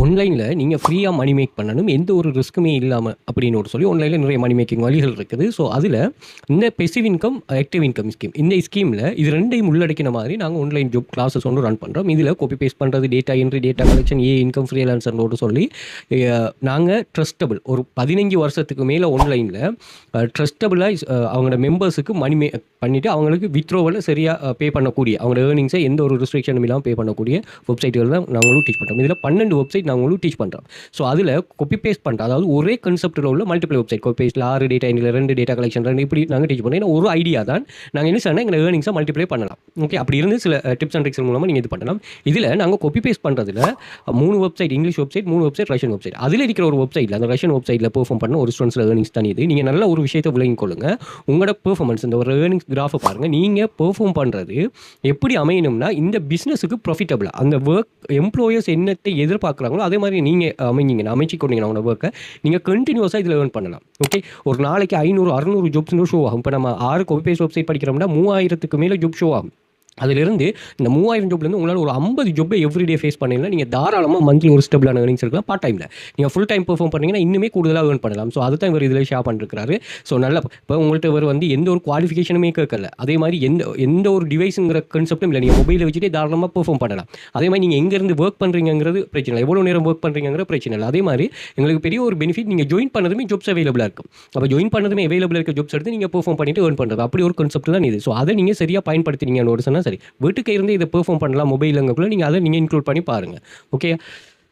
ஆன்லைனில் நீங்கள் ஃப்ரீயாக மணி மேக் பண்ணணும், எந்த ஒரு ரிஸ்க்குமே இல்லாமல் அப்படின்னு சொல்லி ஆன்லைனில் நிறைய மணி மேக்கிங் வழிகள் இருக்குது. ஸோ அதில் இந்த passive income, active income scheme, இந்த ஸ்கீமில் இது ரெண்டையும் உள்ளடக்கின மாதிரி நாங்கள் ஆன்லைன் ஜாப் கிளாஸஸ் ஒன்று ரன் பண்ணுறோம். இதில் காப்பி பேஸ்ட் பண்ணுறது, data entry, data collection, income ஃப்ரீலான்சர்னு சொல்லி நாங்கள் ட்ரஸ்டபிள் ஒரு 15 வருஷத்துக்கு மேலே ஆன்லைனில் ட்ரஸ்டபிளாக அவங்களோட மெம்பர்ஸுக்கு மணி பண்ணிவிட்டு அவங்களுக்கு வித்ரோவில் சரியாக பே பண்ணக்கூடிய, அவங்களோட ஏர்னிங்ஸை எந்த ஒரு ரெஸ்ட்ரிக்ஷனும் இல்லாமல் பே பண்ணக்கூடிய வெப்சைட்டுகள் தான் நாங்களும் டீச் பண்ணுறோம். இதில் 12 வெப்சைட் நாங்களும் டீச் பண்ணுறோம். ஸோ அதில் காப்பி பேஸ்ட் பண்ணுறோம், அதாவது ஒரே கன்செப்ட்டில் உள்ள மல்டிபிள் வெப்சைட், காப்பி பேஸ்ட்டில் 6 டேட்டா என்ட்ரியில் 2 டேட்டா கலெக்ஷன் 2 இப்படி நாங்கள் டீச் பண்ணுறோம். ஏன்னா ஒரு ஐடியா தான் நாங்கள் என்ன சொன்னால் எங்களை ஏர்னிங்ஸை மல்டிப்ளை பண்ணலாம். ஓகே, அப்படி இருந்து சில டிப்ஸ் அண்ட் ட்ரிக்ஸ் மூலமாக நீங்கள் இது பண்ணலாம். இதில் நாங்கள் காப்பி பேஸ்ட் பண்ணுறதுல 3 website, English website, 3 website, Russian website. அதில் இருக்கிற ஒரு வெப்சைட்டில், அந்த ரஷ்யன் வெப்சைட்டில் பெர்ஃபார்ம் பண்ண ஒரு ஸ்டூடெண்ட்ஸில் ஏர்னிங்ஸ் தனி. இது நீங்கள் நல்ல ஒரு விஷயத்தை விளங்கிக் கொள்ளுங்கள். உங்களோட பெர்ஃபார்மன்ஸ், இந்த ஒரு ஏர்னிங்ஸ் கிராஃபை பாருங்கள். நீங்கள் பெர்ஃபார்ம் பண்ணுறது எப்படி அமையணும்னா இந்த பிஸ்னஸுக்கு ப்ராஃபிட்டபிளாக, அந்த ஒர்க் எம்ப்ளாயர்ஸ் என்னத்தை எதிர்பார்க்குறாங்களோ அதே மாதிரி நீங்கள் அமைச்சிக்கொண்டீங்கன்னா உங்களோட ஒர்க்கை நீங்கள் கண்டினியூஸாக இதில் ஏர்ன் பண்ணலாம். ஓகே, ஒரு நாளைக்கு 500-600 ஜாப்ஸ் ஷோ ஆகும். இப்போ நம்ம 6 காப்பி பேஸ்ட் வெப்சைட் படிக்கிறோம்னா 3000க்கு மேலே ஜாப் ஷோ ஆகும். அதிலிருந்து இந்த 3000 ஜாப்லேருந்து உங்களால் ஒரு 50 ஜாப்பை எவ்ரிடே ஃபேஸ் பண்ணிங்கன்னா நீங்கள் தாராளமாக மந்த்லி ஒரு ஸ்டெபிளான ஏர்னிங்ஸ் இருக்கலாம். பார்ட் டைமில் நீங்கள் ஃபுல் டைம் பெர்ஃபார்ம் பண்ணிங்கன்னா இன்னுமே கூடுதலாக ஏர்ன் பண்ணலாம். ஸோ அதுதான் இவர் இதில் ஷேர் பண்ணிருக்காரு. ஸோ நல்லா இப்போ உங்கள்கிட்ட இவர் எந்த ஒரு குவாலிஃபிகேஷனுமே கேட்கல. அதே மாதிரி எந்த ஒரு டிவைஸுங்கிற கான்செப்டும் இல்லை. நீங்கள் மொபைலை வச்சுட்டு தாராளமாக பெர்ஃபார்ம் பண்ணலாம். அதே மாதிரி நீங்கள் எங்கேருந்து ஒர்க் பண்ணுறீங்கிறது பிரச்சனை இல்லை, எவ்வளோ நேரம் ஒர்க் பண்ணுறீங்கிற பிரச்சனை இல்லை. அதே மாதிரி எங்களுக்கு பெரிய ஒரு பெனிஃபிட், நீங்கள் ஜாயின் பண்ணதுமே ஜாப்ஸ் அவைலபிளாக இருக்கும். அப்போ ஜாயின் பண்ணதுமே அவைலபிளாக இருக்க ஜாப்ஸ் எடுத்து நீங்கள் பெர்ஃபார்ம் பண்ணிட்டு ஏர்ன் பண்ணுறது, அப்படி ஒரு கான்செப்ட் தான் இது. ஸோ அதை நீங்கள் சரியாக பயன்படுத்தினீங்கன்னு ஒரு சொன்னால் சரி, வீட்டுக்கு இதை பெர்ஃபார்ம் பண்ணலாம். மொபைலுங்கக்குள்ள நீங்கள் அதை நீங்கள் இன்க்ளூட் பண்ணி பாருங்கள். ஓகே,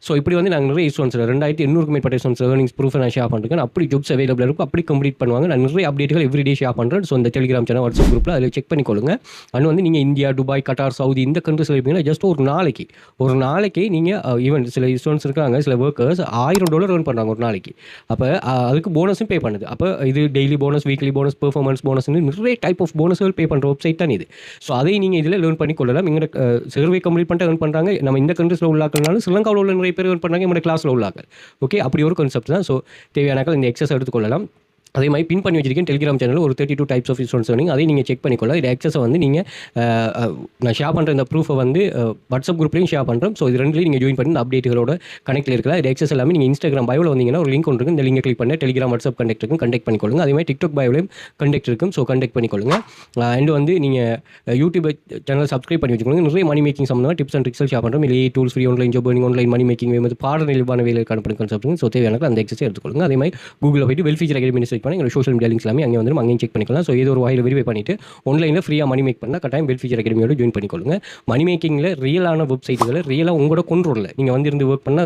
ஸோ இப்படி நாங்கள் நிறைய ஸ்டூடெண்ட்ஸ் 2800க்கு மேற்பட்ட ஸ்டூடெண்ட்ஸ் ஏர்னிங்ஸ் ப்ரூஃப் நான் ஷேர் பண்ணிருக்கேன். அப்படி ஜாப்ஸ் அவைலபிளாக இருக்கும், அப்படி கம்ப்ளீட் பண்ணுவாங்க. நான் நிறைய அப்டேட்டுகள் எவ்ரிடே ஷேர் பண்ணுறேன். ஸோ இந்த டெலிகிராம் சேனல், வாட்ஸ்அப் குரூப்பில் அதில் செக் பண்ணிக்கொள்ளுங்க. அண்ட் நீங்கள் இந்தியா, துபாய், கட்டார், சவுதி இந்த கண்ட்ரிஸில் இருப்பீங்கன்னா ஜஸ்ட் ஒரு நாளைக்கு நீங்கள் ஈவன் சில ஸ்டூடெண்ட்ஸ் இருக்காங்க, சில ஒர்க்கர்ஸ் $1000 ஏர்ன் பண்ணுறாங்க ஒரு நாளைக்கு. அப்போ அதுக்கு போனஸும் பே பண்ணுது. அப்போ இது daily bonus, weekly bonus, performance போனஸ்னு நிறைய டைப் ஆஃப் போனஸ்கள் பே பண்ணுற வெப்சைட் தான் இது. ஸோ அதை நீங்கள் இதில் லேர்ன் பண்ணி கொள்ளலாம். இங்கே சர்வே கம்ப்ளீட் பண்ணிட்டு ஏர்ன் பண்ணுறாங்க. நம்ம இந்த கண்ட்ரிஸில் உள்ளாக்கனாலும் ஸ்ரீலங்காவில் உள்ள நிறைய பேர் ஏர்ன் பண்ணுறாங்க நம்மளோட கிளாஸில் உள்ளாக்கள். ஓகே, அப்படி ஒரு கான்செப்ட் தான். ஸோ தேவையானாக்கள் இந்த எக்ஸஸ் எடுத்துக்கொள்ளலாம். அதே மாதிரி பின் பண்ணி வச்சிருக்கேன் டெலிகிராம் சேனல் ஒரு 32 டைப்ஸ் ஆஃப் ஸ்டூடெண்ட்ஸ் ஏர்னிங், அதை நீங்கள் செக் பண்ணிக்கொள்ளலாம். இது எக்ஸஸை நீங்கள் நான் ஷேர் பண்ணுற இந்த ப்ரூஃபை வாட்ஸ்அப் குரூப்லையும் ஷேர் பண்ணுறோம். ஸோ இது ரெண்டுலையும் நீங்கள் ஜாயின் பண்ணி இந்த அப்டேட்டுகளோட கனெக்டில் இருக்கலாம். இது எக்ஸஸ் எல்லாமே நீங்கள் இன்ஸ்டாகிராம் பயோவில் வந்தீங்கன்னா ஒரு லிங்க் ஒன்று இருக்கும். இந்த லிங்கை கிளிக் பண்ணி டெலிகிராம், வாட்ஸ்அப் கண்டெக்ட் இருக்கும், கண்டெக்ட் பண்ணிக்கொள்ளுங்க. அதே மாதிரி டிக்டாக் பயோலையும் கண்டெக்ட் இருக்கும். ஸோ கண்டெக்ட் பண்ணிக்கொள்ளுங்க. அண்ட் நீங்கள் யூடியூப் சேனல் சப்ஸ்கிரைப் பண்ணி வச்சுக்கோங்க. நிறைய மணி மேக்கிங் சம்மந்தமாக டிப்ஸ் அண்ட் ட்ரிக்ஸ் ஷேர் பண்ணுறோம். இல்லை tools, free online job, online money making, பாடநிலைவான வேலைக்கான கான்செப்ட். ஸோ தேவையான அந்த எக்ஸஸ் எடுத்துக்கொள்ளுங்க. அதே மாதிரி கூகுளில் போய்ட்டு வெல்ஃபீச்சர் அகாடமி சர்ச் பண்ணி எங்களோட சோஷியல் மீடியா லிங்க்ஸ் எல்லாமே அங்கே அங்கேயும் செக் பண்ணிக்கலாம். ஸோ ஏதோ ஒரு வகையில் வெரிஃபை பண்ணிவிட்டு ஆன்லைனில் ஃப்ரீயாக மணி மேக் பண்ணால் கட்டாயம் வெல்ஃபீச்சர் அகாடமியோட ஜாயின் பண்ணிக்கொள்ளுங்க. மணி மேக்கிங்கில் ரியலான வெப்சைட்டுகளை ரியலாக உங்களோட கொண்டு வரல நீங்கள் இருந்து ஒர்க் பண்ணால்